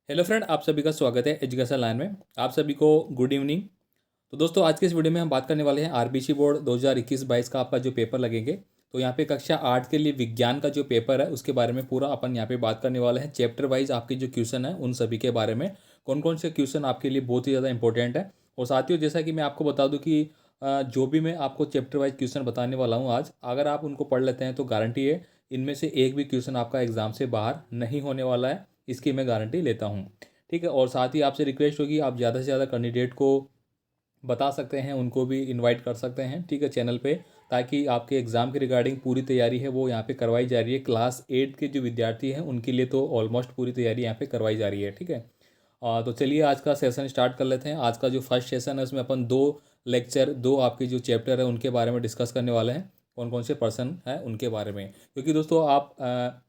Hello friend, आप सभी का स्वागत है एजुकेशन लाइन में। आप सभी को गुड इवनिंग। तो दोस्तों, आज के इस वीडियो में हम बात करने वाले हैं आरबीसी बोर्ड 2021-22 का आपका जो पेपर लगेंगे। तो यहाँ पे कक्षा 8 के लिए विज्ञान का जो पेपर है उसके बारे में पूरा अपन यहाँ पे बात करने वाले हैं। चैप्टर वाइज आपके जो क्वेश्चन है उन सभी के बारे में, कौन कौन से क्वेश्चन आपके लिए बहुत ही ज़्यादा इंपॉर्टेंट है। और साथियों, जैसा कि मैं आपको बता दूँ कि जो भी मैं आपको चैप्टर वाइज क्वेश्चन बताने वाला हूँ आज, अगर आप उनको पढ़ लेते हैं तो गारंटी है इनमें से एक भी क्वेश्चन आपका एग्जाम से बाहर नहीं होने वाला है। इसकी मैं गारंटी लेता हूँ। ठीक है। और साथ ही आपसे रिक्वेस्ट होगी, आप ज़्यादा से ज़्यादा कैंडिडेट को बता सकते हैं, उनको भी इनवाइट कर सकते हैं, ठीक है, चैनल पे, ताकि आपके एग्ज़ाम के रिगार्डिंग पूरी तैयारी है वो यहाँ पे करवाई जा रही है। क्लास 8 के जो विद्यार्थी हैं उनके लिए तो ऑलमोस्ट पूरी तैयारी यहाँ पे करवाई जा रही है। ठीक है। तो चलिए आज का सेशन स्टार्ट कर लेते हैं। आज का जो फर्स्ट सेशन है उसमें अपन दो लेक्चर, दो आपके जो चैप्टर है उनके बारे में डिस्कस करने वाले हैं। कौन कौन से पर्सन है उनके बारे में, क्योंकि दोस्तों आप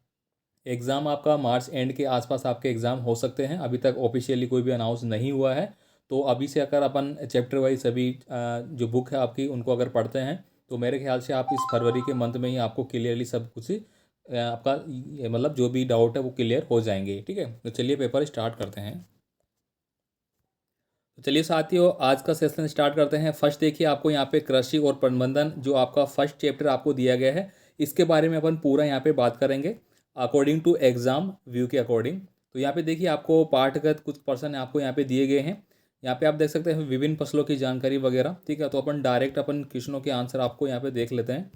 एग्ज़ाम आपका मार्च एंड के आसपास आपके एग्ज़ाम हो सकते हैं। अभी तक ऑफिशियली कोई भी अनाउंस नहीं हुआ है। तो अभी से अगर अपन चैप्टर वाइज सभी जो बुक है आपकी उनको अगर पढ़ते हैं तो मेरे ख्याल से आप इस फरवरी के मंथ में ही आपको क्लियरली सब कुछ आपका मतलब जो भी डाउट है वो क्लियर हो जाएंगे। ठीक है। तो चलिए पेपर स्टार्ट करते हैं। तो चलिए साथियों, आज का सेशन स्टार्ट करते हैं। फर्स्ट देखिए, आपको यहाँ पे कृषि और प्रबंधन जो आपका फर्स्ट चैप्टर आपको दिया गया है, इसके बारे में अपन पूरा यहाँ पे बात करेंगे अकॉर्डिंग टू एग्जाम व्यू के अकॉर्डिंग। तो यहाँ पे देखिए, आपको पाठगत कुछ पर्सन आपको यहाँ पे दिए गए हैं। यहाँ पे आप देख सकते हैं विभिन्न फसलों की जानकारी वगैरह। ठीक है। तो अपन डायरेक्ट अपन क्वेश्चनों के आंसर आपको यहाँ पे देख लेते हैं।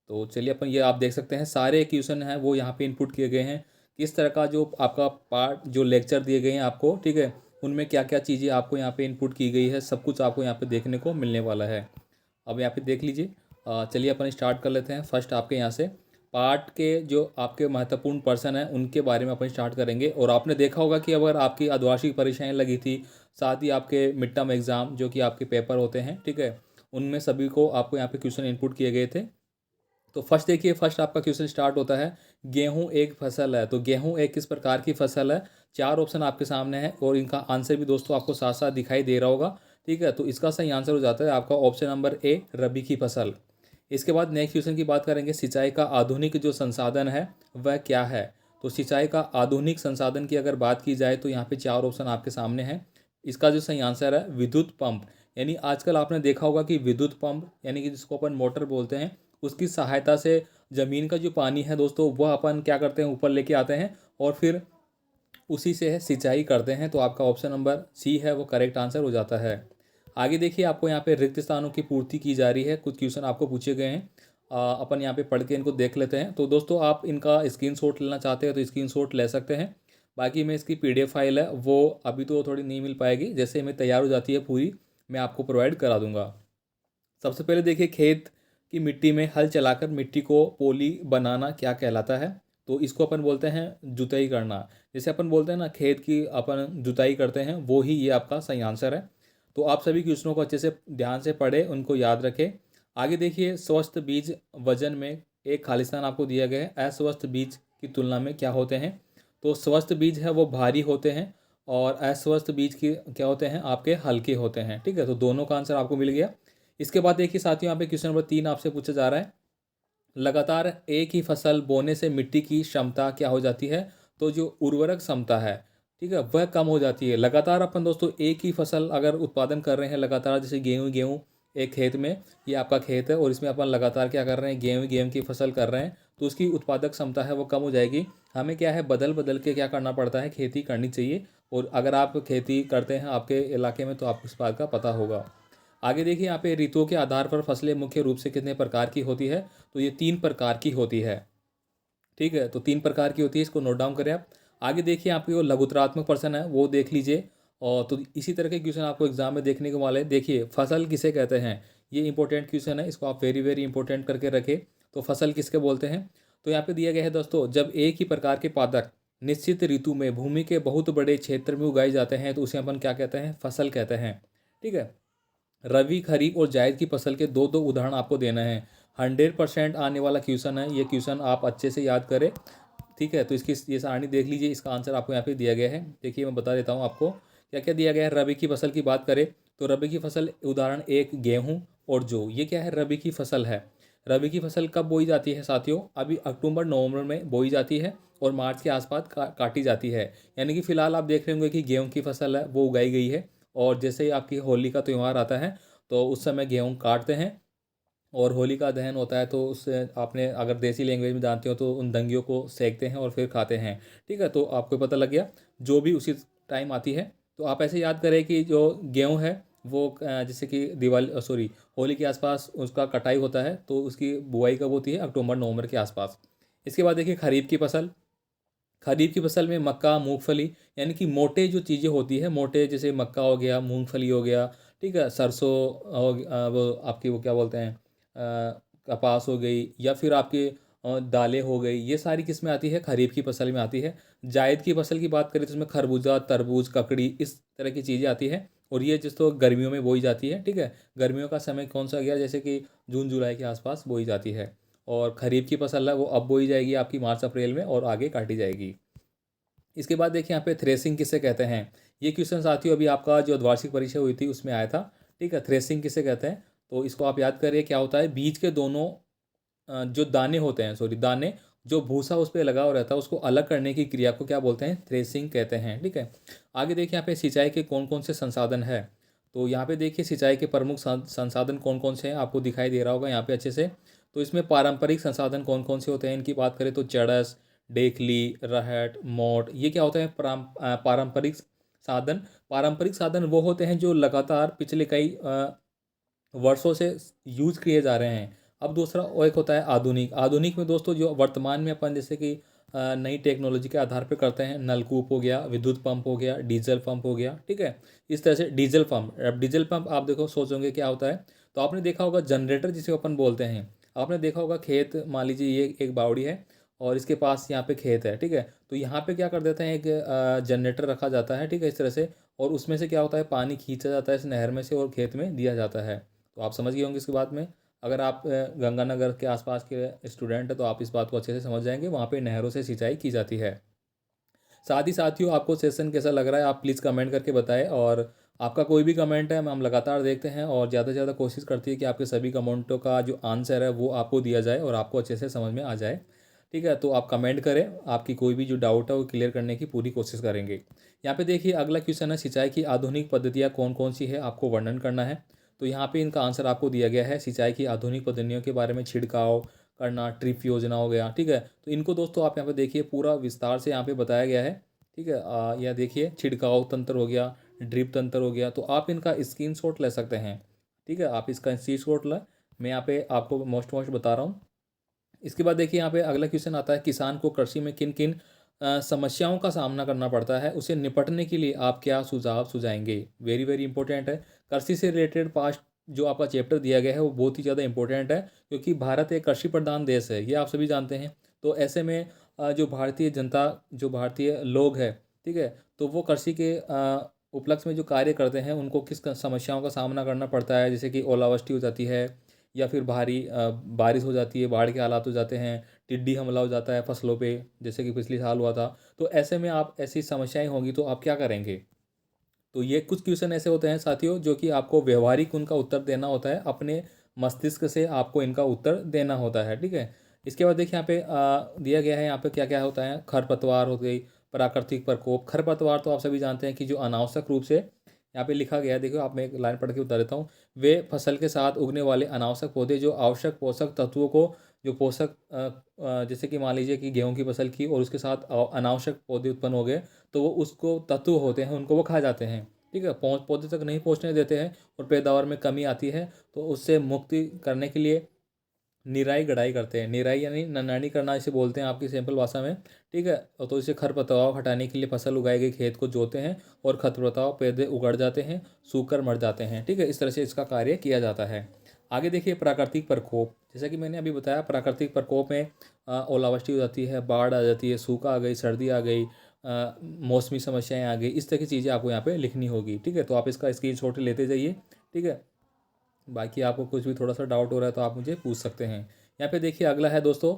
तो चलिए अपन, ये आप देख सकते हैं सारे क्वेश्चन हैं वो यहाँ पे इनपुट किए गए हैं। किस तरह का जो आपका पार्ट जो लेक्चर दिए गए हैं आपको, ठीक है, उनमें क्या क्या चीज़ें आपको यहाँ पे इनपुट की गई है, सब कुछ आपको यहाँ पे देखने को मिलने वाला है। अब यहाँ पे देख लीजिए। चलिए अपन स्टार्ट कर लेते हैं। फर्स्ट आपके यहाँ से पार्ट के जो आपके महत्वपूर्ण पर्सन हैं उनके बारे में अपन स्टार्ट करेंगे। और आपने देखा होगा कि अगर आपकी अर्धवार्षिक परीक्षाएं लगी थी, साथ ही आपके मिड टर्म एग्ज़ाम जो कि आपके पेपर होते हैं, ठीक है, उनमें सभी को आपको यहाँ पे क्वेश्चन इनपुट किए गए थे। तो फर्स्ट देखिए, फर्स्ट आपका क्वेश्चन स्टार्ट होता है, गेहूं एक फसल है। तो गेहूं एक किस प्रकार की फसल है? चार ऑप्शन आपके सामने है और इनका आंसर भी दोस्तों आपको साथ साथ दिखाई दे रहा होगा। ठीक है। तो इसका सही आंसर हो जाता है आपका ऑप्शन नंबर ए, रबी की फसल। इसके बाद नेक्स्ट क्वेश्चन की बात करेंगे, सिंचाई का आधुनिक जो संसाधन है वह क्या है? तो सिंचाई का आधुनिक संसाधन की अगर बात की जाए तो यहाँ पे चार ऑप्शन आपके सामने हैं। इसका जो सही आंसर है विद्युत पंप। यानी आजकल आपने देखा होगा कि विद्युत पंप, यानी कि जिसको अपन मोटर बोलते हैं, उसकी सहायता से ज़मीन का जो पानी है दोस्तों वह अपन क्या करते हैं, ऊपर लेके आते हैं और फिर उसी से है सिंचाई करते हैं। तो आपका ऑप्शन नंबर सी है वो करेक्ट आंसर हो जाता है। आगे देखिए, आपको यहाँ पे रिक्त स्थानों की पूर्ति की जा रही है। कुछ क्वेश्चन आपको पूछे गए हैं। अपन यहाँ पे पढ़ के इनको देख लेते हैं। तो दोस्तों, आप इनका स्क्रीनशॉट लेना चाहते हैं तो स्क्रीनशॉट ले सकते हैं। बाकी मैं इसकी पीडीएफ फाइल है वो अभी तो थोड़ी नहीं मिल पाएगी, जैसे मैं तैयार हो जाती है पूरी मैं आपको प्रोवाइड करा दूंगा। सबसे पहले देखिए, खेत की मिट्टी में हल चलाकर मिट्टी को पोली बनाना क्या कहलाता है? तो इसको अपन बोलते हैं जुताई करना। जैसे अपन बोलते हैं ना, खेत की अपन जुताई करते हैं, वो ही ये आपका सही आंसर है। तो आप सभी क्वेश्चनों को अच्छे से ध्यान से पढ़ें, उनको याद रखें। आगे देखिए, स्वस्थ बीज वजन में एक खालिस्तान आपको दिया गया है। अस्वस्थ बीज की तुलना में क्या होते हैं? तो स्वस्थ बीज है वो भारी होते हैं और अस्वस्थ बीज की क्या होते हैं, आपके हल्के होते हैं। ठीक है। तो दोनों का आंसर आपको मिल गया। इसके बाद देखिए साथियों, यहाँ पे क्वेश्चन नंबर 3 आपसे पूछा जा रहा है, लगातार एक ही फसल बोने से मिट्टी की क्षमता क्या हो जाती है? तो जो उर्वरक क्षमता है, ठीक है, वह कम हो जाती है। लगातार अपन दोस्तों एक ही फसल अगर उत्पादन कर रहे हैं लगातार, जैसे गेहूँ गेहूँ एक खेत में, ये आपका खेत है और इसमें अपन लगातार क्या कर रहे हैं, गेहूँ गेहूँ की फसल कर रहे हैं, तो उसकी उत्पादक क्षमता है वो कम हो जाएगी। हमें क्या है, बदल बदल के क्या करना पड़ता है, खेती करनी चाहिए। और अगर आप खेती करते हैं आपके इलाके में तो आपको इस बात का पता होगा। आगे देखिए, यहाँ पे ऋतुओं के आधार पर फसलें मुख्य रूप से कितने प्रकार की होती है? तो ये 3 प्रकार की होती है। ठीक है। तो 3 प्रकार की होती है, इसको नोट डाउन करें आप। आगे देखिए, आपके वो लघुतरात्मक प्रश्न है वो देख लीजिए। और तो इसी तरह के क्वेश्चन आपको एग्जाम में देखने को वाले हैं। देखिए, फसल किसे कहते हैं, ये इंपॉर्टेंट क्वेश्चन है, इसको आप वेरी वेरी इंपॉर्टेंट करके रखें। तो फसल किसके बोलते हैं? तो यहाँ पे दिया गया है दोस्तों, जब एक ही प्रकार के पादप निश्चित ऋतु में भूमि के बहुत बड़े क्षेत्र में उगाए जाते हैं तो उसे अपन क्या कहते हैं, फसल कहते हैं। ठीक है। रवि, खरीफ और जायद की फसल के दो दो उदाहरण आपको देना है। 100% आने वाला क्वेश्चन है ये, क्वेश्चन आप अच्छे से याद करें। ठीक है। तो इसकी ये सारणी देख लीजिए, इसका आंसर आपको यहाँ पे दिया गया है। देखिए मैं बता देता हूँ आपको क्या क्या दिया गया है। रबी की फसल की बात करें तो रबी की फसल उदाहरण एक, गेहूँ और जौ। ये क्या है, रबी की फसल है। रबी की फसल कब बोई जाती है साथियों? अभी अक्टूबर नवंबर में बोई जाती है और मार्च के आसपास काटी जाती है। यानी कि फ़िलहाल आप देख रहे होंगे कि गेहूँ की फसल है वो उगाई गई है, और जैसे ही आपकी होली का त्यौहार आता है तो उस समय गेहूँ काटते हैं और होलिका दहन होता है, तो उससे आपने अगर देसी लैंग्वेज में जानते हो तो उन दंगियों को सेकते हैं और फिर खाते हैं। ठीक है, तो आपको पता लग गया जो भी उसी टाइम आती है। तो आप ऐसे याद करें कि जो गेहूँ है वो जैसे कि दिवाली सॉरी होली के आसपास उसका कटाई होता है, तो उसकी बुआई कब होती है? अक्टूबर नवंबर के आसपास। इसके बाद देखिए खरीफ की फसल। खरीफ की फसल में मक्का, मूंगफली, यानी कि मोटे जो चीज़ें होती है, मोटे जैसे मक्का हो गया, मूंगफली हो गया, ठीक है, सरसों वो आपकी वो क्या बोलते हैं, कपास हो गई, या फिर आपकी दालें हो गई, ये सारी किस में आती है? खरीफ की फसल में आती है। जायद की फसल की बात करें तो इसमें खरबूजा, तरबूज, ककड़ी, इस तरह की चीज़ें आती है, और ये जिस तो गर्मियों में बोई जाती है। ठीक है, गर्मियों का समय कौन सा गया? जैसे कि जून जुलाई के आसपास बोई जाती है। और खरीफ की फसल है वो अब बोई जाएगी आपकी मार्च अप्रैल में, और आगे काटी जाएगी। इसके बाद देखिए यहाँ पे थ्रेसिंग किसे कहते हैं? ये क्वेश्चन साथियों अभी आपका जो वार्षिक परीक्षा हुई थी उसमें आया था। ठीक है, थ्रेसिंग किसे कहते हैं? तो इसको आप याद करिए क्या होता है। बीज के दोनों जो दाने होते हैं, सॉरी दाने, जो भूसा उस पर लगा हुआ रहता है, उसको अलग करने की क्रिया को क्या बोलते हैं? थ्रेसिंग कहते हैं। ठीक है, आगे देखिए यहाँ पे सिंचाई के कौन कौन से संसाधन है। तो यहाँ पे देखिए सिंचाई के प्रमुख संसाधन कौन कौन से हैं, आपको दिखाई दे रहा होगा यहाँ पे अच्छे से। तो इसमें पारंपरिक संसाधन कौन कौन से होते हैं, इनकी बात करें तो चड़स, डेखली, रहट, मोट, ये क्या होता है? पारंपरिक साधन। पारंपरिक साधन वो होते हैं जो लगातार पिछले कई वर्षों से यूज किए जा रहे हैं। अब दूसरा और एक होता है आधुनिक। आधुनिक में दोस्तों जो वर्तमान में अपन जैसे कि नई टेक्नोलॉजी के आधार पर करते हैं, नलकूप हो गया, विद्युत पंप हो गया, डीजल पंप हो गया। ठीक है, इस तरह से डीजल पंप। अब डीजल पंप आप देखो सोचोगे क्या होता है, तो आपने देखा होगा जनरेटर जिसे अपन बोलते हैं। आपने देखा होगा खेत, मान लीजिए ये एक बावड़ी है और इसके पास यहाँ पे खेत है। ठीक है, तो यहाँ पे क्या कर देते हैं, एक जनरेटर रखा जाता है। ठीक है, इस तरह से, और उसमें से क्या होता है, पानी खींचा जाता है इस नहर में से और खेत में दिया जाता है। तो आप समझ गए होंगे इसके बाद में। अगर आप गंगानगर के आसपास के स्टूडेंट हैं तो आप इस बात को अच्छे से समझ जाएंगे, वहाँ पे नहरों से सिंचाई की जाती है। साथ ही साथियों आपको सेशन कैसा लग रहा है आप प्लीज़ कमेंट करके बताएं, और आपका कोई भी कमेंट है हम लगातार देखते हैं, और ज़्यादा से ज़्यादा कोशिश करती है कि आपके सभी कमेंटों का जो आंसर है वो आपको दिया जाए और आपको अच्छे से समझ में आ जाए। ठीक है, तो आप कमेंट करें, आपकी कोई भी जो डाउट है वो क्लियर करने की पूरी कोशिश करेंगे। यहाँ पे देखिए अगला क्वेश्चन है, सिंचाई की आधुनिक पद्धतियाँ कौन कौन सी है, आपको वर्णन करना है। तो यहाँ पे इनका आंसर आपको दिया गया है। सिंचाई की आधुनिक पद्धतियों के बारे में छिड़काव करना, ड्रिप योजना हो गया। ठीक है, तो इनको दोस्तों आप यहाँ पे देखिए पूरा विस्तार से यहाँ पे बताया गया है। ठीक है, यह देखिए छिड़काव तंत्र हो गया, ड्रिप तंत्र हो गया, तो आप इनका स्क्रीनशॉट ले सकते हैं। ठीक है, आप इसका स्क्रीनशॉट लें, मैं यहाँ पे आपको मोस्ट मोस्ट बता रहा हूँ। इसके बाद देखिए यहाँ पे अगला क्वेश्चन आता है, किसान को कृषि में किन किन समस्याओं का सामना करना पड़ता है, उसे निपटने के लिए आप क्या सुझाव सुझाएंगे? वेरी वेरी इंपॉर्टेंट है। कृषि से रिलेटेड पास्ट जो आपका चैप्टर दिया गया है वो बहुत ही ज़्यादा इंपॉर्टेंट है, क्योंकि भारत एक कृषि प्रधान देश है, ये आप सभी जानते हैं। तो ऐसे में जो भारतीय जनता, जो भारतीय लोग हैं, ठीक है, तो वो कृषि के उपलक्ष्य में जो कार्य करते हैं उनको किस समस्याओं का सामना करना पड़ता है, जैसे कि ओलावृष्टि हो जाती है, या फिर भारी बारिश हो जाती है, बाढ़ के हालात हो जाते हैं, टिड्डी हमला हो जाता है फसलों पे, जैसे कि पिछले साल हुआ था। तो ऐसे में आप ऐसी समस्याएं होंगी तो आप क्या करेंगे? तो ये कुछ क्वेश्चन ऐसे होते हैं साथियों जो कि आपको व्यवहारिक उनका उत्तर देना होता है, अपने मस्तिष्क से आपको इनका उत्तर देना होता है। ठीक है, इसके बाद देखिए यहाँ पे दिया गया है, यहाँ पे क्या क्या होता है। खरपतवार हो गई, प्राकृतिक प्रकोप। खरपतवार तो आप सभी जानते हैं कि जो अनावश्यक रूप से यहाँ पे लिखा गया है, देखो आप, मैं एक लाइन पढ़ के बता देता हूँ। वे फसल के साथ उगने वाले अनावश्यक पौधे जो आवश्यक पोषक तत्वों को, जो पोषक जैसे कि मान लीजिए कि गेहूं की फसल की और उसके साथ अनावश्यक पौधे उत्पन्न हो गए, तो वो उसको तत्व होते हैं उनको वो खा जाते हैं। ठीक है, पौधे तक नहीं पहुंचने देते हैं और पैदावार में कमी आती है। तो उससे मुक्ति करने के लिए निराई गड़ाई करते हैं। निराई यानी ननानी करना इसे बोलते हैं आपकी सिंपल भाषा में। ठीक है, तो इसे खरपतवार हटाने के लिए फसल उगाई गई खेत को जोते हैं और खरपतवार पौधे उगड़ जाते हैं, सूखकर मर जाते हैं। ठीक है, इस तरह से इसका कार्य किया जाता है। आगे देखिए प्राकृतिक प्रकोप। जैसा कि मैंने अभी बताया, प्राकृतिक प्रकोप में ओलावृष्टि हो जाती है, बाढ़ आ जाती है, सूखा आ गई, सर्दी आ गई, मौसमी समस्याएं आ गई, इस तरह की चीज़ें आपको यहाँ पे लिखनी होगी। ठीक है, तो आप इसका स्क्रीनशॉट लेते जाइए। ठीक है, बाकी आपको कुछ भी थोड़ा सा डाउट हो रहा है तो आप मुझे पूछ सकते हैं। यहाँ पे देखिए अगला है दोस्तों,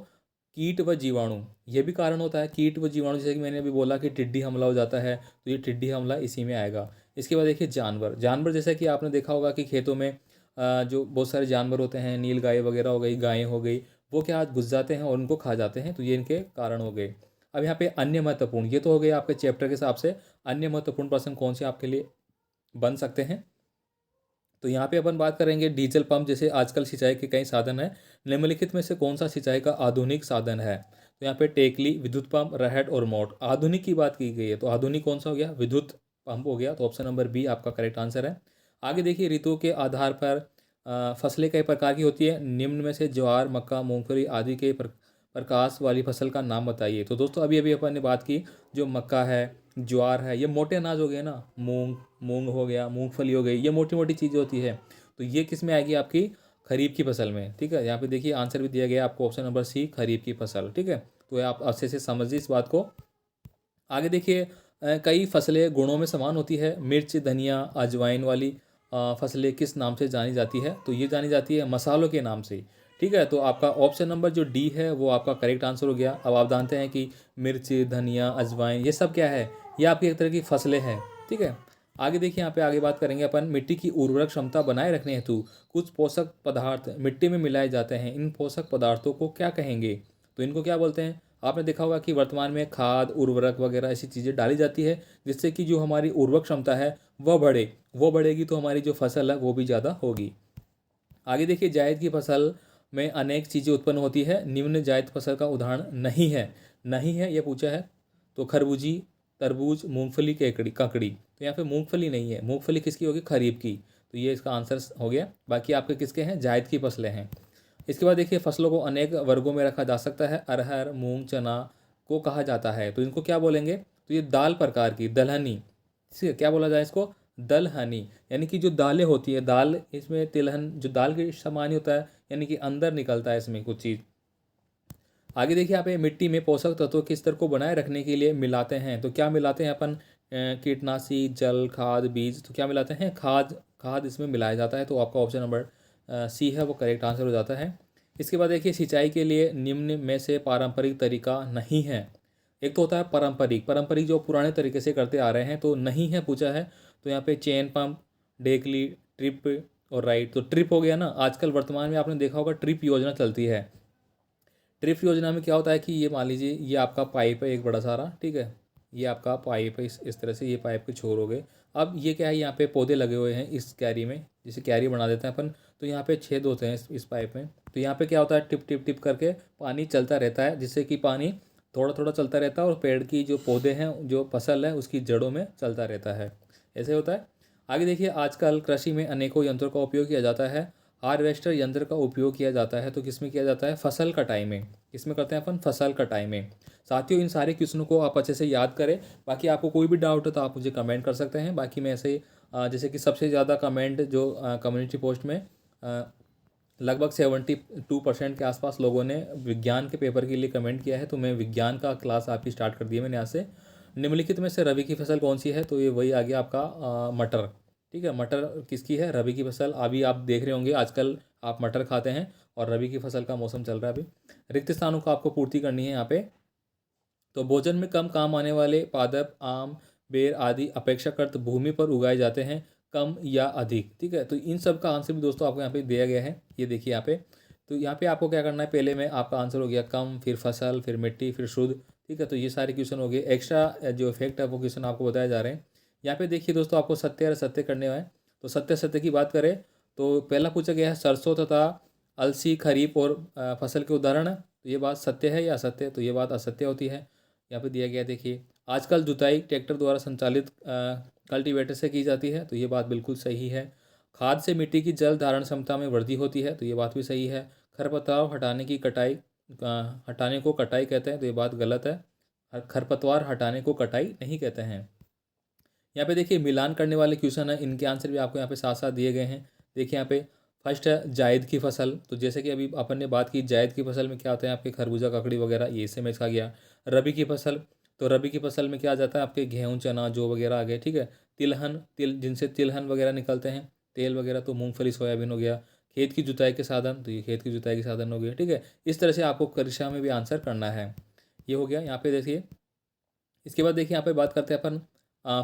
कीट व जीवाणु। ये भी कारण होता है, कीट व जीवाणु, जैसे कि मैंने अभी बोला कि टिड्डी हमला हो जाता है, तो ये टिड्डी हमला इसी में आएगा। इसके बाद देखिए जानवर। जानवर जैसा कि आपने देखा होगा कि खेतों में जो बहुत सारे जानवर होते हैं, नील गाय वगैरह हो गई, गायें हो गई, वो क्या घुस जाते हैं और उनको खा जाते हैं, तो ये इनके कारण हो गए। अब यहाँ पे अन्य महत्वपूर्ण, ये तो हो गया आपके चैप्टर के हिसाब से। अन्य महत्वपूर्ण प्रश्न कौन से आपके लिए बन सकते हैं, तो यहाँ पे अपन बात करेंगे डीजल पंप जैसे आजकल सिंचाई के कई साधन हैं, निम्नलिखित में से कौन सा सिंचाई का आधुनिक साधन है। तो यहाँ पे टेकली, विद्युत पंप, रहट और मोट। आधुनिक की बात की गई है, तो आधुनिक कौन सा हो गया, विद्युत पंप हो गया। तो ऑप्शन नंबर बी आपका करेक्ट आंसर है। आगे देखिए, ऋतु के आधार पर फसलें कई प्रकार की होती है, निम्न में से ज्वार, मक्का, मूंगफली आदि के प्रकाश वाली फसल का नाम बताइए। तो दोस्तों अभी अभी अपन ने बात की, जो मक्का है, ज्वार है, ये मोटे अनाज हो गए ना, मूंग मूंग हो गया, मूंगफली हो गई, ये मोटी मोटी चीज़ें होती है। तो ये किस में आएगी, आपकी खरीफ की फसल में। ठीक है, यहाँ पे देखिए आंसर भी दिया गया आपको, ऑप्शन नंबर सी खरीफ की फसल। ठीक है, तो ये आप अच्छे से समझिए इस बात को। आगे देखिए, कई फसलें गुणों में समान होती है। मिर्च, धनिया, अजवाइन वाली फसलें किस नाम से जानी जाती है, तो ये जानी जाती है मसालों के नाम से। ठीक है, तो आपका ऑप्शन नंबर जो डी है वो आपका करेक्ट आंसर हो गया। अब आप जानते हैं कि मिर्च, धनिया, अजवाइन ये सब क्या है, ये आपकी एक तरह की फसलें हैं। ठीक है, आगे देखिए, यहाँ पे आगे बात करेंगे अपन, मिट्टी की उर्वरक क्षमता बनाए रखने हेतु कुछ पोषक पदार्थ मिट्टी में मिलाए जाते हैं, इन पोषक पदार्थों को क्या कहेंगे। तो इनको क्या बोलते हैं, आपने देखा होगा कि वर्तमान में खाद, उर्वरक वगैरह ऐसी चीज़ें डाली जाती है जिससे कि जो हमारी उर्वरक क्षमता है वह बढ़े, वो बढ़ेगी तो हमारी जो फसल है वो भी ज़्यादा होगी। आगे देखिए, जायद की फसल में अनेक चीज़ें उत्पन्न होती है, निम्न जायद फसल का उदाहरण नहीं है। नहीं है ये पूछा है, तो खरबूजी, तरबूज, मूंगफली, केकड़ी, ककड़ी। तो यहाँ पे मूंगफली नहीं है, मूंगफली किसकी होगी, खरीफ की। तो ये इसका आंसर हो गया। बाकी आपके किसके हैं, जायद की फसलें हैं। इसके बाद देखिए, फसलों को अनेक वर्गों में रखा जा सकता है। अरहर, मूंग, चना को कहा जाता है, तो इनको क्या बोलेंगे, तो ये दाल प्रकार की, दलहनी। ठीक है, क्या बोला जाए इसको, दलहनी। यानी कि जो दालें होती है, दाल इसमें तिलहन जो दाल के समान ही होता है, यानी कि अंदर निकलता है इसमें कुछ चीज़। आगे देखिए, आप ये मिट्टी में पोषक तत्वों के स्तर को बनाए रखने के लिए मिलाते हैं, तो क्या मिलाते हैं अपन, कीटनाशी, जल, खाद, बीज। तो क्या मिलाते हैं, खाद। खाद इसमें मिलाया जाता है, तो आपका ऑप्शन नंबर सी है वो करेक्ट आंसर हो जाता है। इसके बाद देखिए, सिंचाई के लिए निम्न में से पारंपरिक तरीका नहीं है। एक तो होता है पारंपरिक, पारंपरिक जो पुराने तरीके से करते आ रहे हैं, तो नहीं है पूछा है। तो यहाँ पे चेन पंप, डेकली, ट्रिप और राइट। तो ट्रिप हो गया ना, आजकल वर्तमान में आपने देखा होगा ट्रिप योजना चलती है। ट्रिप योजना में क्या होता है कि ये मान लीजिए, ये आपका पाइप है एक बड़ा सारा, ठीक है, ये आपका पाइप है, इस तरह से ये पाइप के छोर हो गए। अब ये क्या है, यहाँ पे पौधे लगे हुए हैं इस कैरी में, जिसे कैरी बना देते हैं अपन। तो यहाँ पे छेद होते हैं इस पाइप में, तो यहाँ पे क्या होता है, टिप टिप टिप करके पानी चलता रहता है, जिससे कि पानी थोड़ा थोड़ा चलता रहता है और पेड़ की जो पौधे हैं, जो फसल है, उसकी जड़ों में चलता रहता है। ऐसे होता है। आगे देखिए, आजकल कृषि में अनेकों यंत्रों का उपयोग किया जाता है। हार्वेस्टर यंत्र का उपयोग किया जाता है, तो किस में किया जाता है, फसल कटाई में। किसमें करते हैं अपन, फसल कटाई में। साथियों, इन सारे क्वेश्चनों को आप अच्छे से याद करें। बाकी आपको कोई भी डाउट है तो आप मुझे कमेंट कर सकते हैं। बाकी मैं ऐसे ही जैसे कि सबसे ज़्यादा कमेंट जो कम्युनिटी पोस्ट में लगभग 72% के आसपास लोगों ने विज्ञान के पेपर के लिए कमेंट किया है, तो मैं विज्ञान का क्लास आपकी स्टार्ट कर दिया मैंने यहाँ से। निम्नलिखित में से रबी की फसल कौन सी है, तो ये वही आ गया आपका मटर। ठीक है, मटर किसकी है, रबी की फसल। अभी आप देख रहे होंगे आजकल आप मटर खाते हैं, और रबी की फसल का मौसम चल रहा है अभी। रिक्त स्थानों को आपको पूर्ति करनी है यहाँ पे। तो भोजन में कम काम आने वाले पादप, आम, बेर आदि अपेक्षाकृत भूमि पर उगाए जाते हैं, कम या अधिक। ठीक है, तो इन सब का आंसर भी दोस्तों आपको यहाँ पे दिया गया है, ये देखिए यहाँ पे। तो यहाँ पे आपको क्या करना है, पहले में आपका आंसर हो गया कम, फिर फसल, फिर मिट्टी, फिर शुद्ध। ठीक है, तो ये सारे क्वेश्चन हो गए। एक्स्ट्रा जो इफेक्ट है वो क्वेश्चन आपको बताए जा रहे हैं। यहाँ पे देखिए दोस्तों, आपको सत्य और असत्य करने हैं। तो सत्य सत्य की बात करें तो पहला पूछा गया है, सरसों तथा अलसी खरीफ और फसल के उदाहरण है। तो ये बात सत्य है या असत्य, तो ये बात असत्य होती है। यहाँ पे दिया गया देखिए, आजकल जुताई ट्रैक्टर द्वारा संचालित कल्टीवेटर से की जाती है, तो ये बात बिल्कुल सही है। खाद से मिट्टी की जल धारण क्षमता में वृद्धि होती है, तो ये बात भी सही है। खरपतवार हटाने को कटाई कहते हैं, तो ये बात गलत है। खरपतवार हटाने को कटाई नहीं कहते हैं। यहाँ पे देखिए, मिलान करने वाले क्वेश्चन है, इनके आंसर भी आपको यहाँ पे साथ साथ दिए गए हैं। देखिए यहाँ पे फर्स्ट है जायद की फसल। तो जैसे कि अभी अपन ने बात की, जायद की फसल में क्या होता है, आपके खरबूजा, ककड़ी वगैरह, ये इससे मैच खा गया। रबी की फसल, तो रबी की फसल में क्या आ जाता है, आपके गेहूँ, चना, जौ वगैरह आ गए। ठीक है, तिलहन, जिनसे तिलहन वगैरह निकलते हैं, तेल वगैरह, तो मूंगफली, सोयाबीन हो गया। खेत की जुताई के साधन, तो ये खेत की जुताई के साधन हो गए। ठीक है, इस तरह से आपको परीक्षा में भी आंसर करना है। ये हो गया यहाँ पे देखिए। इसके बाद देखिए, यहाँ पे बात करते हैं अपन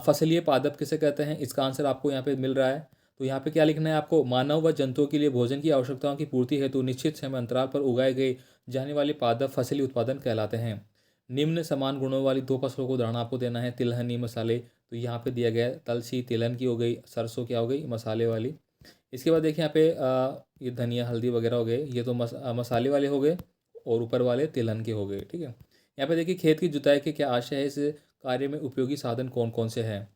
फसलीय पादप किसे कहते हैं, इसका आंसर आपको यहाँ पे मिल रहा है। तो यहाँ पे क्या लिखना है आपको, मानव व जंतुओं के लिए भोजन की आवश्यकताओं की पूर्ति हेतु निश्चित समय अंतराल पर उगाए गए जाने वाले पादप फसली उत्पादन कहलाते हैं। निम्न समान गुणों वाली 2 फसलों को उदाहरण आपको देना है। तिलहनी मसाले, तो यहाँ पे दिया गया है तलसी तिलहन की हो गई, सरसों क्या हो गई मसाले वाली। इसके बाद देखिए यहाँ पे ये धनिया हल्दी वगैरह हो गए, ये तो मसाले वाले हो गए, और ऊपर वाले तिलहन के हो गए। ठीक है, यहाँ पे देखिए खेत की जुताई के क्या आशय है, इस कार्य में उपयोगी साधन कौन कौन से हैं।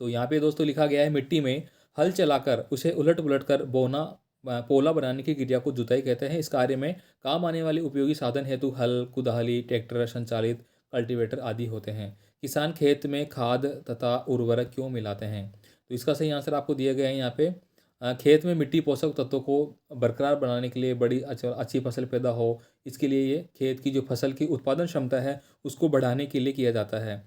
तो यहाँ पे दोस्तों लिखा गया है मिट्टी में हल चलाकर उसे उलट पुलट कर बोना पोला बनाने की क्रिया को जुताई कहते हैं। इस कार्य में काम आने वाले उपयोगी साधन हेतु हल, कुदाली, ट्रैक्टर संचालित कल्टीवेटर आदि होते हैं। किसान खेत में खाद तथा उर्वरक क्यों मिलाते हैं। तो इसका सही आंसर आपको दिया गया है यहाँ पे। खेत में मिट्टी पोषक तत्वों को बरकरार बनाने के लिए बड़ी अच्छी फसल पैदा हो, इसके लिए ये खेत की जो फसल की उत्पादन क्षमता है उसको बढ़ाने के लिए किया जाता है।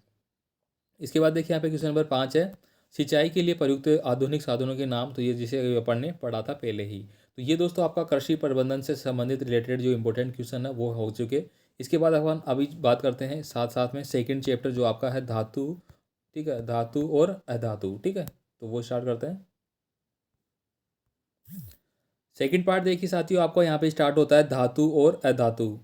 इसके बाद देखिए यहाँ पे क्वेश्चन नंबर 5 है, सिंचाई के लिए प्रयुक्त आधुनिक साधनों के नाम। तो ये जिसे अपन ने पढ़ा था पहले ही। तो ये दोस्तों आपका कृषि प्रबंधन से संबंधित रिलेटेड जो इंपॉर्टेंट क्वेश्चन है वो हो चुके। इसके बाद अपन अभी बात करते हैं साथ साथ में सेकंड चैप्टर जो आपका है धातु। ठीक है, धातु और अधातु। ठीक है, तो वो स्टार्ट करते हैं। सेकंड पार्ट देखिए साथियों, आपको यहाँ पे स्टार्ट होता है धातु और अधातु।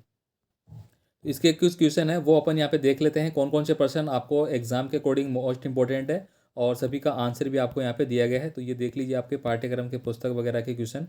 इसके कुछ क्वेश्चन है वो अपन यहाँ पे देख लेते हैं, कौन कौन से पर्सन आपको एग्जाम के अकॉर्डिंग मोस्ट इंपॉर्टेंट है, और सभी का आंसर भी आपको यहाँ पे दिया गया है। तो ये देख लीजिए आपके पाठ्यक्रम के पुस्तक वगैरह के क्वेश्चन।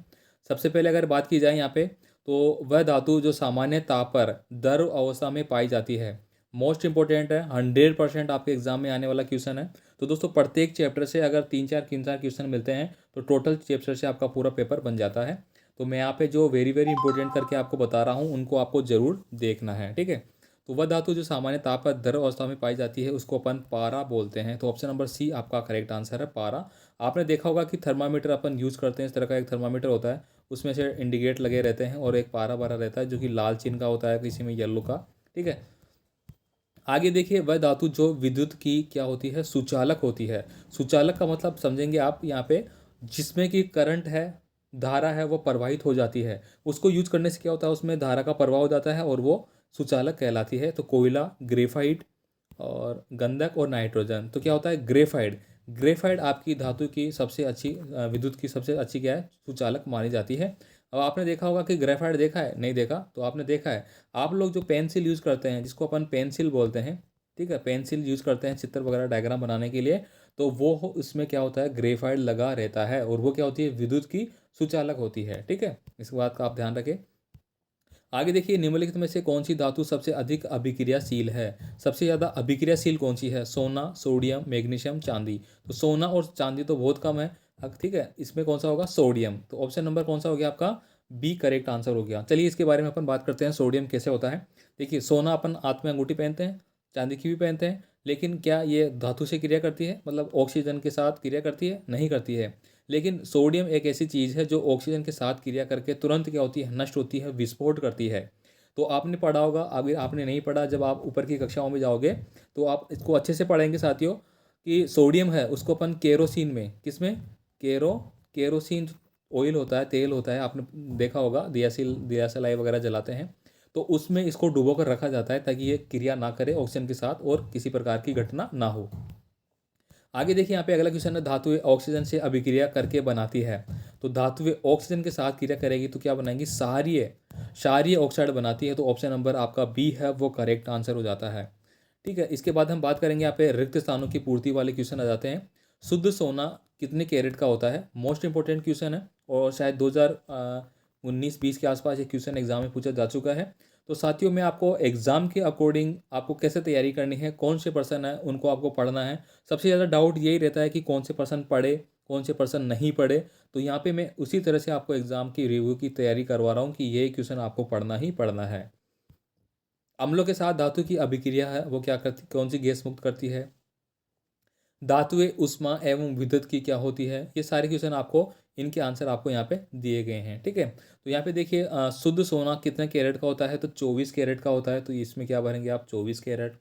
सबसे पहले अगर बात की जाए यहाँ पे, तो वह धातु जो सामान्य ताप पर द्रव अवस्था में पाई जाती है। मोस्ट इंपॉर्टेंट है, 100% आपके एग्जाम में आने वाला क्वेश्चन है। तो दोस्तों प्रत्येक चैप्टर से अगर 3-4 क्वेश्चन मिलते हैं तो टोटल चैप्टर से आपका पूरा पेपर बन जाता है। तो मैं यहाँ पे जो वेरी वेरी इंपॉर्टेंट करके आपको बता रहा हूँ उनको आपको जरूर देखना है। ठीक है, तो वह धातु जो सामान्य ताप पर द्रव अवस्था में पाई जाती है उसको अपन पारा बोलते हैं। तो ऑप्शन नंबर सी आपका करेक्ट आंसर है, पारा। आपने देखा होगा कि थर्मामीटर अपन यूज़ करते हैं, इस तरह का एक थर्मामीटर होता है, उसमें से इंडिकेट लगे रहते हैं और एक पारा भरा रहता है जो कि लाल चिन्ह का होता है, किसी में येलो का। ठीक है, आगे देखिए वह धातु जो विद्युत की क्या होती है, सुचालक होती है। सुचालक का मतलब समझेंगे आप यहाँ पे, जिसमें कि करंट है, धारा है, वो प्रवाहित हो जाती है। उसको यूज करने से क्या होता है, उसमें धारा का प्रवाह हो जाता है और वो सुचालक कहलाती है। तो कोयला, ग्रेफाइट और गंधक और नाइट्रोजन। तो क्या होता है, ग्रेफाइट। ग्रेफाइट आपकी धातु की सबसे अच्छी विद्युत की सबसे अच्छी क्या है, सुचालक मानी जाती है। अब आपने देखा होगा कि ग्रेफाइट देखा है, नहीं देखा तो आपने देखा है, आप लोग जो पेंसिल यूज़ करते हैं जिसको अपन पेंसिल बोलते हैं, ठीक है, पेंसिल यूज़ करते हैं चित्र वगैरह डायग्राम बनाने के लिए, तो वो इसमें क्या होता है, ग्रेफाइट लगा रहता है और वो क्या होती है, विद्युत की सुचालक होती है। ठीक है, इस बात का आप ध्यान रखें। आगे देखिए निम्नलिखित में से कौन सी धातु सबसे अधिक अभिक्रियाशील है। सबसे ज़्यादा अभिक्रियाशील कौन सी है, सोना, सोडियम, मैग्नीशियम, चांदी। तो सोना और चांदी तो बहुत कम है। अब ठीक है, इसमें कौन सा होगा, सोडियम। तो ऑप्शन नंबर कौन सा हो गया आपका, बी करेक्ट आंसर हो गया। चलिए इसके बारे में अपन बात करते हैं, सोडियम कैसे होता है। देखिए सोना अपन हाथ में अंगूठी पहनते हैं, चांदी की भी पहनते हैं, लेकिन क्या ये धातु से क्रिया करती है, मतलब ऑक्सीजन के साथ क्रिया करती है, नहीं करती है। लेकिन सोडियम एक ऐसी चीज़ है जो ऑक्सीजन के साथ क्रिया करके तुरंत क्या होती है, नष्ट होती है, विस्फोट करती है। तो आपने पढ़ा होगा, अगर आपने नहीं पढ़ा, जब आप ऊपर की कक्षाओं में जाओगे तो आप इसको अच्छे से पढ़ेंगे साथियों, कि सोडियम है उसको अपन केरोसिन में, किसमें, केरोसिन ऑयल होता है, तेल होता है, आपने देखा होगा, दियासलाई वगैरह जलाते हैं, तो उसमें इसको डुबो कर रखा जाता है ताकि ये क्रिया ना करे ऑक्सीजन के साथ और किसी प्रकार की घटना ना हो। आगे देखिए यहाँ पे अगला क्वेश्चन है, धातुएं ऑक्सीजन से अभिक्रिया करके बनाती है। तो धातुएं ऑक्सीजन के साथ क्रिया करेगी तो क्या बनाएंगी, क्षारीय क्षारीय ऑक्साइड बनाती है। तो ऑप्शन नंबर आपका बी है वो करेक्ट आंसर हो जाता है। ठीक है, इसके बाद हम बात करेंगे यहाँ पे रिक्त स्थानों की पूर्ति वाले क्वेश्चन आ जाते हैं। शुद्ध सोना कितने कैरेट का होता है, मोस्ट इंपॉर्टेंट क्वेश्चन है, और शायद 2019-20 के आसपास ये क्वेश्चन एग्जाम में पूछा जा चुका है। तो साथियों मैं आपको एग्जाम के अकॉर्डिंग आपको कैसे तैयारी करनी है, कौन से पर्सन है उनको आपको पढ़ना है। सबसे ज़्यादा डाउट यही रहता है कि कौन से पर्सन पढ़े, कौन से पर्सन नहीं पढ़े। तो यहाँ पे मैं उसी तरह से आपको एग्जाम की रिव्यू की तैयारी करवा रहा हूँ कि ये क्वेश्चन आपको पढ़ना ही पढ़ना है। अम्लों के साथ धातु की अभिक्रिया है वो क्या करती, कौन सी गैस मुक्त करती है। धातुएं उष्मा एवं विद्युत की क्या होती है। ये सारे क्वेश्चन आपको, इनके आंसर आपको यहाँ पे दिए गए हैं। ठीक है, तो यहाँ पे देखिए शुद्ध सोना कितने कैरेट का होता है, तो 24 कैरेट का होता है। तो इसमें क्या भरेंगे आप, 24 कैरेट।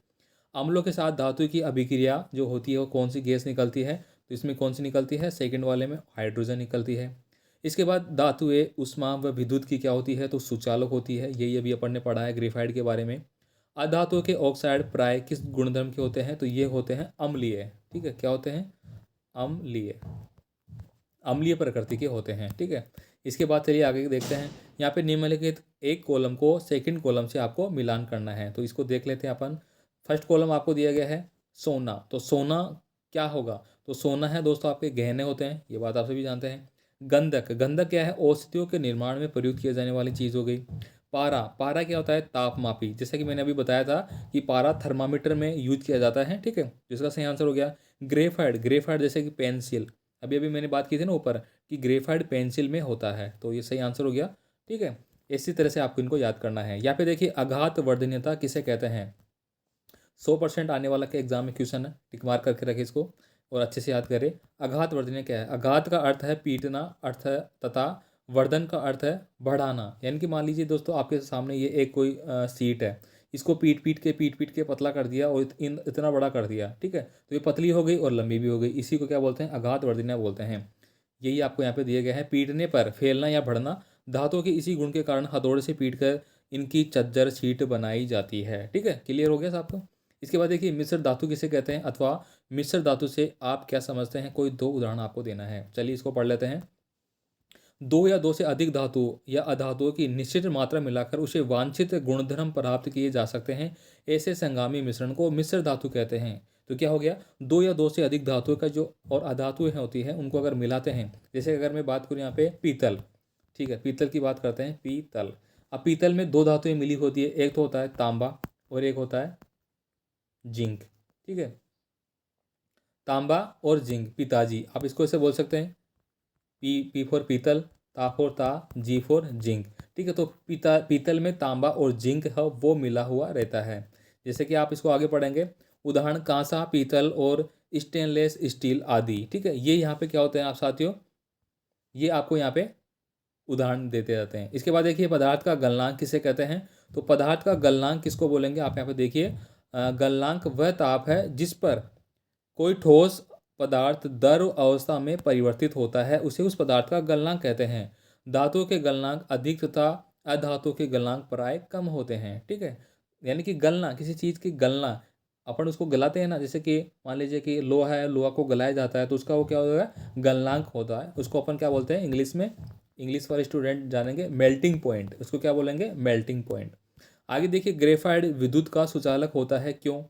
अम्लों के साथ धातु की अभिक्रिया जो होती है वो कौन सी गैस निकलती है, तो इसमें कौन सी निकलती है, सेकंड वाले में हाइड्रोजन निकलती है। इसके बाद धातुएं उष्मा व विद्युत की क्या होती है, तो सुचालक होती है। यही अभी अपन ने पढ़ा है ग्रेफाइट के बारे में। अधातुओं के ऑक्साइड प्राय किस गुणधर्म के होते हैं, तो ये होते हैं अम्लीय। ठीक है, क्या होते हैं, अम्लीय, अम्लीय प्रकृति के होते हैं। ठीक है, इसके बाद चलिए आगे देखते हैं। यहाँ पे निम्नलिखित एक कॉलम को सेकंड कॉलम से आपको मिलान करना है। तो इसको देख लेते हैं अपन। फर्स्ट कॉलम आपको दिया गया है सोना, तो सोना क्या होगा, तो सोना है दोस्तों आपके गहने होते हैं, ये बात आप सभी जानते हैं। गंधक, गंधक क्या है, औषधियों के निर्माण में प्रयुक्त किया जाने वाली चीज़ हो गई। पारा, पारा क्या होता है, तापमापी, जैसा कि मैंने अभी बताया था कि पारा थर्मामीटर में यूज किया जाता है, ठीक है, जिसका सही आंसर हो गया। ग्रेफाइट, ग्रेफाइट जैसे कि पेंसिल, अभी अभी मैंने बात की थी ना ऊपर कि ग्रेफाइट पेंसिल में होता है, तो ये सही आंसर हो गया, ठीक है। इसी तरह से आपको इनको याद करना है। यहाँ पे देखिए आघात वर्धनीयता किसे कहते हैं, 100% आने वाला के एग्जाम में क्वेश्चन है, टिक मार्क करके रखे इसको और अच्छे से याद करें। आघात वर्धनीय क्या है, आघात का अर्थ है पीटना, अर्थ है तथा वर्धन का अर्थ है बढ़ाना। यानी कि मान लीजिए दोस्तों आपके सामने ये एक कोई सीट है, इसको पीट पीट के पतला कर दिया और इतना बड़ा कर दिया, ठीक है, तो ये पतली हो गई और लंबी भी हो गई, इसी को क्या बोलते हैं, आघात वर्धनीय बोलते हैं। यही आपको यहाँ पे दिए गए हैं, पीटने पर फैलना या बढ़ना, धातुओं के इसी गुण के कारण हथौड़े से पीट कर इनकी चद्दर शीट बनाई जाती है, ठीक है, क्लियर हो गया साहब। इसके बाद देखिए मिश्र धातु किसे कहते हैं, अथवा मिश्र धातु से आप क्या समझते हैं, कोई दो उदाहरण आपको देना है। चलिए इसको पढ़ लेते हैं। दो या दो से अधिक धातु या अधातुओं की निश्चित मात्रा मिलाकर उसे वांछित गुणधर्म प्राप्त किए जा सकते हैं, ऐसे संगामी मिश्रण को मिश्र धातु कहते हैं। तो क्या हो गया, दो या दो से अधिक धातुओं का जो और अधातुएं होती हैं उनको अगर मिलाते हैं, जैसे अगर मैं बात करूँ यहाँ पे पीतल, ठीक है, पीतल की बात करते हैं, पीतल। अब पीतल में दो धातुएं मिली होती है, एक तो होता है तांबा और एक होता है जिंक, ठीक है, तांबा और जिंक, पिताजी, आप इसको ऐसे बोल सकते हैं, पी फॉर पीतल, ता फॉर ता, जी फॉर जिंक, ठीक है। तो पीतल में तांबा और जिंक है वो मिला हुआ रहता है। जैसे कि आप इसको आगे पढ़ेंगे, उदाहरण कांसा, पीतल और स्टेनलेस स्टील आदि, ठीक है, ये यहाँ पे क्या होते हैं आप साथियों, ये आपको यहाँ पे उदाहरण देते रहते हैं। इसके बाद देखिए पदार्थ का गलनांक किसे कहते हैं, तो पदार्थ का गलनांक किसको बोलेंगे, आप यहाँ पे देखिए गलनांक वह ताप है जिस पर कोई ठोस पदार्थ द्रव अवस्था में परिवर्तित होता है, उसे उस पदार्थ का गलनांक कहते हैं। धातुओं के गलनांक अधिक तथा अधातुओं के गलनांक प्राय कम होते हैं, ठीक है। यानी कि गलना, किसी चीज़ की गलना, अपन उसको गलाते हैं ना, जैसे कि मान लीजिए कि लोहा है, लोहा को गलाया जाता है तो उसका वो क्या होता है, गलनांक होता है, उसको अपन क्या बोलते हैं इंग्लिश में, इंग्लिश वाले स्टूडेंट जानेंगे मेल्टिंग पॉइंट, उसको क्या बोलेंगे, मेल्टिंग पॉइंट। आगे देखिए ग्रेफाइट विद्युत का सुचालक होता है, क्यों,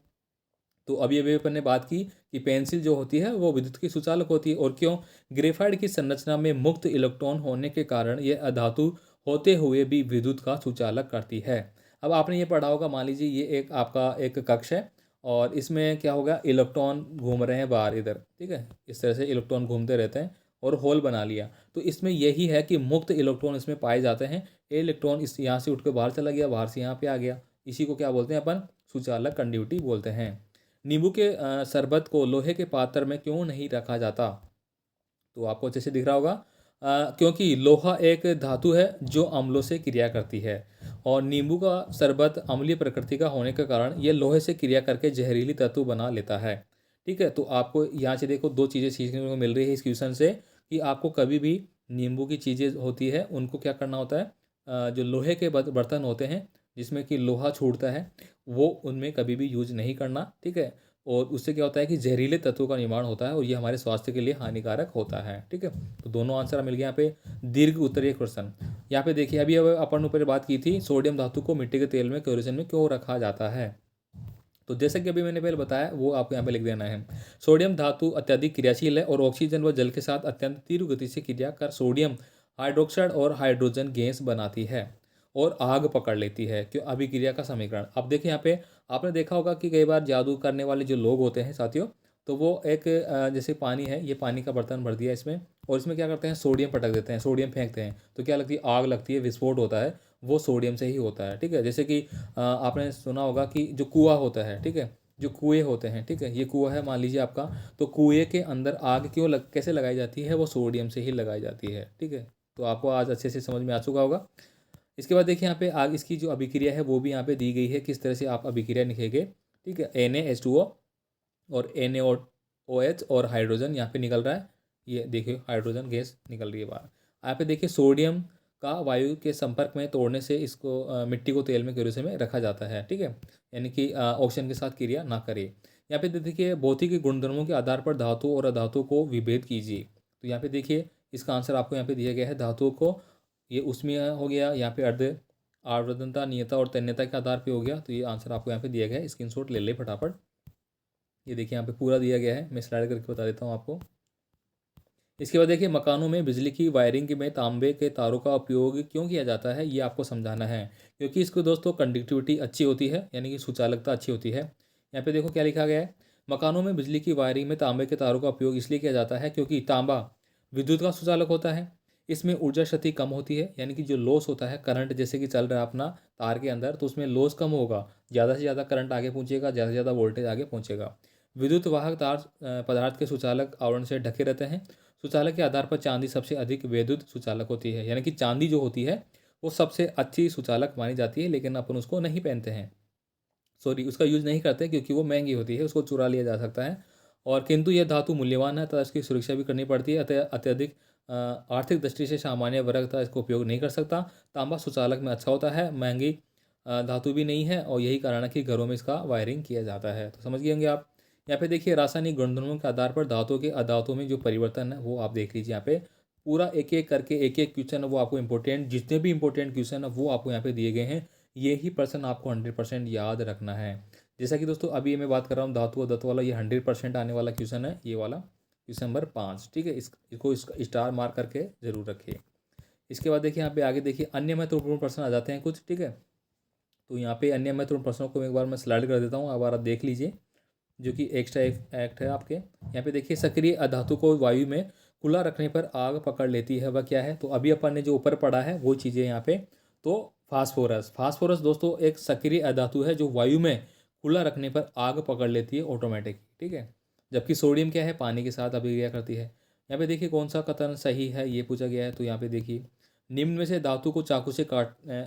तो अभी अभी अपन ने बात की कि पेंसिल जो होती है वो विद्युत की सुचालक होती है, और क्यों, ग्रेफाइट की संरचना में मुक्त इलेक्ट्रॉन होने के कारण ये अधातु होते हुए भी विद्युत का सुचालक करती है। अब आपने ये पढ़ा होगा, मान लीजिए ये एक आपका एक कक्ष है और इसमें क्या होगा, इलेक्ट्रॉन घूम रहे हैं बाहर इधर, ठीक है, इस तरह से इलेक्ट्रॉन घूमते रहते हैं और होल बना लिया, तो इसमें यही है कि मुक्त इलेक्ट्रॉन इसमें पाए जाते हैं। इलेक्ट्रॉन इस यहाँ से उठ कर बाहर चला गया, बाहर से यहाँ पे आ गया, इसी को क्या बोलते हैं अपन, सुचालक कंडक्टिविटी बोलते हैं। नींबू के शरबत को लोहे के पात्र में क्यों नहीं रखा जाता, तो आपको अच्छे से दिख रहा होगा, क्योंकि लोहा एक धातु है जो अम्लों से क्रिया करती है, और नींबू का शरबत अम्लीय प्रकृति का होने के कारण यह लोहे से क्रिया करके जहरीली तत्व बना लेता है, ठीक है। तो आपको यहाँ से देखो दो चीज़ें सीखने को मिल रही है इस क्वेश्चन से, कि आपको कभी भी नींबू की चीज़ें होती है उनको क्या करना होता है, जो लोहे के बर्तन होते हैं जिसमें कि लोहा छूटता है, वो उनमें कभी भी यूज नहीं करना, ठीक है। और उससे क्या होता है कि जहरीले तत्वों का निर्माण होता है और ये हमारे स्वास्थ्य के लिए हानिकारक होता है, ठीक है। तो दोनों आंसर मिल गया यहाँ पे, दीर्घ उत्तरीय क्वेश्चन। यहाँ पे देखिए अभी अब अपन ऊपर बात की थी, सोडियम धातु को मिट्टी के तेल में केरोसिन में क्यों रखा जाता है, तो जैसे कि अभी मैंने पहले बताया वो आपको यहाँ पे लिख देना है। सोडियम धातु अत्यधिक क्रियाशील है और ऑक्सीजन व जल के साथ अत्यंत तीव्र गति से क्रिया कर सोडियम हाइड्रोक्साइड और हाइड्रोजन गैस बनाती है और आग पकड़ लेती है, क्यों, अभिक्रिया का समीकरण। अब देखिए यहाँ पे आपने देखा होगा कि कई बार जादू करने वाले जो लोग होते हैं साथियों, तो वो एक जैसे पानी है, ये पानी का बर्तन भर दिया इसमें और इसमें क्या करते हैं, सोडियम पटक देते हैं, सोडियम फेंकते हैं, तो क्या लगती है, आग लगती है, विस्फोट होता है, वो सोडियम से ही होता है, ठीक है। जैसे कि आपने सुना होगा कि जो कुआं होता है, ठीक है, जो कुएं होते हैं, ठीक है, ये कुआं है मान लीजिए आपका, तो कुएं के अंदर आग कैसे लगाई जाती है, वो सोडियम से ही लगाई जाती है, ठीक है। तो आपको आज अच्छे से समझ में आ चुका होगा। इसके बाद देखिए यहाँ पे आग इसकी जो अभिक्रिया है वो भी यहाँ पे दी गई है, किस तरह से आप अभिक्रिया लिखेंगे, ठीक है, Na H2O और NaOH और हाइड्रोजन यहाँ पे निकल रहा है, ये देखिए हाइड्रोजन गैस निकल रही है बाहर। यहाँ पे देखिए सोडियम का वायु के संपर्क में तोड़ने से इसको मिट्टी को तेल में केरोसिन में रखा जाता है, ठीक है, यानी कि ऑक्सीजन के साथ क्रिया ना करे। यहाँ पे देखिए भौतिक गुणधर्मों के आधार पर धातु और अधातु को विभेद कीजिए, तो यहाँ पे देखिए इसका आंसर आपको यहाँ पे दिया गया है, धातुओं को, ये उसमें हो गया, यहाँ पे अर्ध आवर्तनता, नियता और तन्यता के आधार पे हो गया। तो ये आंसर आपको यहाँ पे दिया गया है, स्क्रीनशॉट ले ले फटाफट। ये देखिए यहाँ पे पूरा दिया गया है, मैं स्लाइड करके बता देता हूँ आपको। इसके बाद देखिए मकानों में बिजली की वायरिंग में तांबे के तारों का उपयोग क्यों किया जाता है, ये आपको समझाना है। क्योंकि इसको दोस्तों कंडक्टिविटी अच्छी होती है, यानी कि सुचालकता अच्छी होती है। यहाँ पे देखो क्या लिखा गया है, मकानों में बिजली की वायरिंग में तांबे के तारों का उपयोग इसलिए किया जाता है क्योंकि तांबा विद्युत का सुचालक होता है। इसमें ऊर्जा क्षति कम होती है, यानी कि जो लॉस होता है करंट जैसे कि चल रहा है अपना तार के अंदर, तो उसमें लॉस कम होगा, ज़्यादा से ज़्यादा करंट आगे पहुँचेगा, ज़्यादा से ज़्यादा वोल्टेज आगे पहुँचेगा। विद्युत वाहक तार पदार्थ के सुचालक आवरण से ढके रहते हैं। सुचालक के आधार पर चांदी सबसे अधिक विद्युत सुचालक होती है, यानी कि चांदी जो होती है वो सबसे अच्छी सुचालक मानी जाती है, लेकिन अपन उसको नहीं पहनते हैं, सॉरी उसका यूज नहीं करते क्योंकि वो महंगी होती है, उसको चुरा लिया जा सकता है। और किंतु यह धातु मूल्यवान है तथा इसकी सुरक्षा भी करनी पड़ती है, अतः अत्यधिक आर्थिक दृष्टि से सामान्य वर्ग तथा इसका उपयोग नहीं कर सकता। तांबा सुचालक में अच्छा होता है, महंगी धातु भी नहीं है, और यही कारण है कि घरों में इसका वायरिंग किया जाता है। तो समझ गए होंगे आप। यहाँ पे देखिए रासायनिक गुणधर्मों के आधार पर धातुओं के अधातुओं में जो परिवर्तन है वो आप देख लीजिए। यहाँ पे पूरा एक एक करके एक एक क्वेश्चन है वो आपको इंपॉर्टेंट, जितने भी इंपॉर्टेंट क्वेश्चन है वो आपको यहाँ पे दिए गए हैं। ये ही पर्सन आपको 100% याद रखना है। जैसा कि दोस्तों अभी मैं बात कर रहा हूँ धातु और धातु वाला, ये 100% आने वाला क्वेश्चन है, ये वाला क्वेश्चन नंबर 5। ठीक है, इसको स्टार मार्क करके जरूर रखिए। इसके बाद देखिए यहाँ पे आगे देखिए अन्य महत्वपूर्ण प्रश्न आ जाते हैं कुछ। ठीक है, तो यहाँ पे अन्य महत्वपूर्ण प्रश्नों को एक बार मैं स्लाइड कर देता हूँ, एक बार आप देख लीजिए, जो कि एक्स्ट्रा एक्ट है आपके। यहाँ पे देखिए सक्रिय अधातु को वायु में खुला रखने पर आग पकड़ लेती है, वह क्या है। तो अभी अपन ने जो ऊपर पढ़ा है वो चीज़ें यहाँ पे। तो फास्फोरस, फास्फोरस दोस्तों एक सक्रिय अधातु है जो वायु में खुला रखने पर आग पकड़ लेती है ऑटोमेटिक। ठीक है, जबकि सोडियम क्या है, पानी के साथ अभिक्रिया करती है। यहाँ पे देखिए कौन सा कथन सही है ये पूछा गया है। तो यहाँ पे देखिए निम्न में से धातु को चाकू से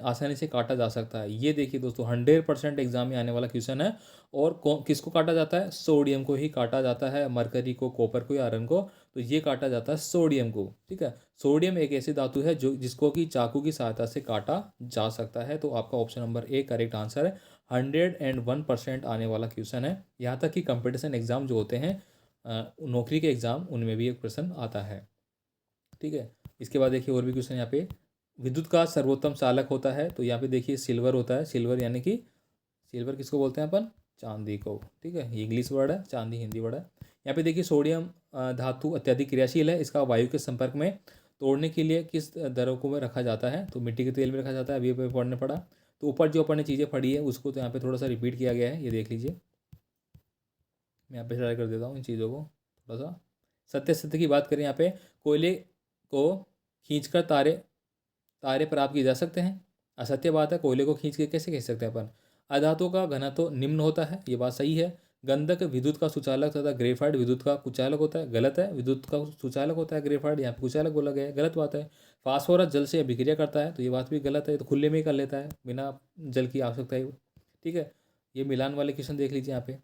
आसानी से काटा जा सकता है। ये देखिए दोस्तों 100% एग्जाम में आने वाला क्वेश्चन है। और किसको काटा जाता है, सोडियम को ही काटा जाता है, मरकरी को, कॉपर को या आयरन को। तो ये काटा जाता है सोडियम को। ठीक है, सोडियम एक ऐसी धातु है जो जिसको कि चाकू की सहायता से काटा जा सकता है। तो आपका option number A correct answer है। 101% आने वाला क्वेश्चन है। यहाँ तक कि कंपटीशन एग्जाम जो होते हैं नौकरी के एग्जाम, उनमें भी एक प्रश्न आता है। ठीक है, इसके बाद देखिए और भी क्वेश्चन यहाँ पे। विद्युत का सर्वोत्तम चालक होता है, तो यहाँ पे देखिए सिल्वर होता है। सिल्वर यानी कि सिल्वर किसको बोलते हैं अपन, चांदी को। ठीक है, ये इंग्लिश वर्ड है, चांदी हिंदी वर्ड है। यहाँ पे देखिए सोडियम धातु अत्यधिक क्रियाशील है, इसका वायु के संपर्क में तोड़ने के लिए किस द्रव में रखा जाता है। तो मिट्टी के तेल में रखा जाता है, अभी पढ़ने पड़ा। तो ऊपर जो अपन ने चीज़ें पढ़ी है उसको तो यहाँ पे थोड़ा सा रिपीट किया गया है, ये देख लीजिए। मैं यहाँ पे ट्राई कर देता हूँ इन चीज़ों को थोड़ा सा। सत्य सत्य की बात करें, यहाँ पे कोयले को खींचकर तारे तारे प्राप्त किए जा सकते हैं। असत्य बात है, कोयले को खींच के कैसे खींच सकते हैं अपन। अधातु का घनत्व निम्न होता है, ये बात सही है। गंधक विद्युत का सुचालक तथा ग्रेफाइट विद्युत का कुचालक होता है, गलत है। विद्युत का सुचालक होता है ग्रेफाइट, यहाँ पे कुचालक बोला गया है, गलत बात है। फास्फोरस जल से अभिक्रिया करता है, तो ये बात भी गलत है, तो खुले में ही कर लेता है बिना जल की आवश्यकता है। ठीक है, ये मिलान वाले क्वेश्चन देख लीजिए यहाँ पे।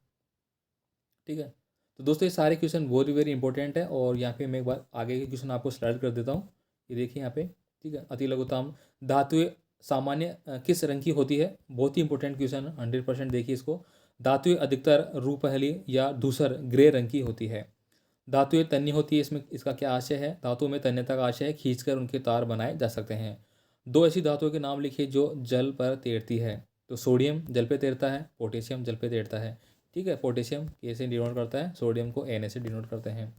ठीक है, तो दोस्तों ये सारे क्वेश्चन वेरी वेरी इंपॉर्टेंट है। और यहाँ पे मैं एक बार आगे के क्वेश्चन आपको स्लाइड कर देता हूँ, ये देखिए यहाँ पे। ठीक है, अति लघुताम धातुएं सामान्य किस रंग की होती है, बहुत ही इंपॉर्टेंट क्वेश्चन है, 100% देखिए इसको। धातुएं अधिकतर रूपहली या धूसर ग्रे रंग की होती है। धातुएं तन्य होती है, इसमें इसका क्या आशय है, धातुओं में तन्यता का आशय है, खींचकर उनके तार बनाए जा सकते हैं। दो ऐसी धातुओं के नाम लिखिए जो जल पर तैरती है। तो सोडियम जल पे तैरता है, पोटेशियम जल पे तैरता है। ठीक है, पोटेशियम के से डिनोट करता है, सोडियम को एन से डिनोट करते हैं।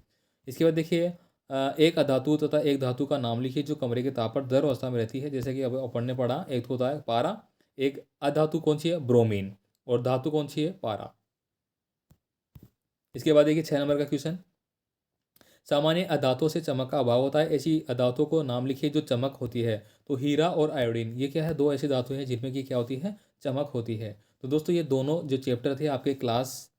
इसके बाद देखिए एक अधातु तथा एक धातु का नाम लिखिए जो कमरे के ताप पर दर अवस्था में रहती है। जैसे कि अब अपन ने पढ़ा, एक तो होता है पारा, एक अधातु कौन सी है, ब्रोमीन, और धातु कौन सी है, पारा। इसके बाद देखिए 6 नंबर का क्वेश्चन, सामान्य अधातुओं से चमक का अभाव होता है, ऐसी अधातुओं को नाम लिखिए जो चमक होती है। तो हीरा और आयोडीन, ये क्या है, दो ऐसी धातु हैं जिनमें की क्या होती है, चमक होती है। तो दोस्तों ये दोनों जो चैप्टर थे आपके क्लास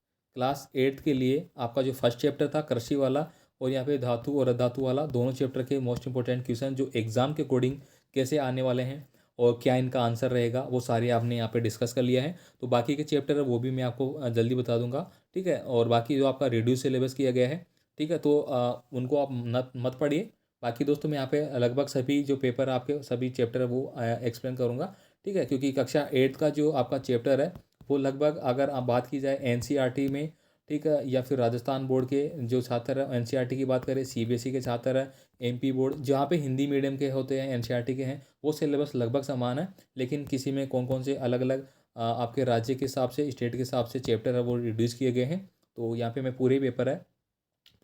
8 के लिए, आपका जो फर्स्ट चैप्टर था कृषि वाला, और यहाँ पे धातु और अधातु वाला, दोनों चैप्टर के मोस्ट इंपॉर्टेंट क्वेश्चन जो एग्जाम के अकॉर्डिंग कैसे आने वाले हैं और क्या इनका आंसर रहेगा, वो सारे आपने यहाँ पे डिस्कस कर लिया है। तो बाकी के चैप्टर है वो भी मैं आपको जल्दी बता दूंगा। ठीक है, और बाकी जो आपका रिड्यूस सिलेबस किया गया है, ठीक है, तो उनको आप मत पढ़िए। बाकी दोस्तों मैं यहाँ पे लगभग सभी जो पेपर आपके सभी चैप्टर है वो एक्सप्लेन करूँगा। ठीक है, क्योंकि कक्षा 8 का जो आपका चैप्टर है वो लगभग अगर आप बात की जाए एनसीईआरटी में, ठीक है, या फिर राजस्थान बोर्ड के जो छात्र हैं एनसीईआरटी की बात करें, सीबीएसई के छात्र हैं, एमपी बोर्ड जहाँ पे हिंदी मीडियम के होते हैं एनसीईआरटी के हैं, वो सिलेबस लगभग समान है। लेकिन किसी में कौन कौन से अलग अलग आपके राज्य के हिसाब से, स्टेट के हिसाब से चैप्टर है वो रिड्यूस किए गए हैं। तो यहाँ पे मैं पूरे पेपर है,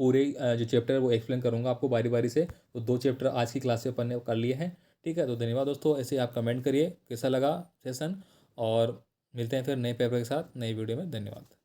पूरे जो चैप्टर है वो एक्सप्लेन करूँगा आपको बारी बारी से। तो 2 चैप्टर आज की क्लास से अपन ने कर लिए हैं। ठीक है, तो धन्यवाद दोस्तों। ऐसे आप कमेंट करिए कैसा लगा सेशन, और मिलते हैं फिर नए पेपर के साथ नई वीडियो में। धन्यवाद।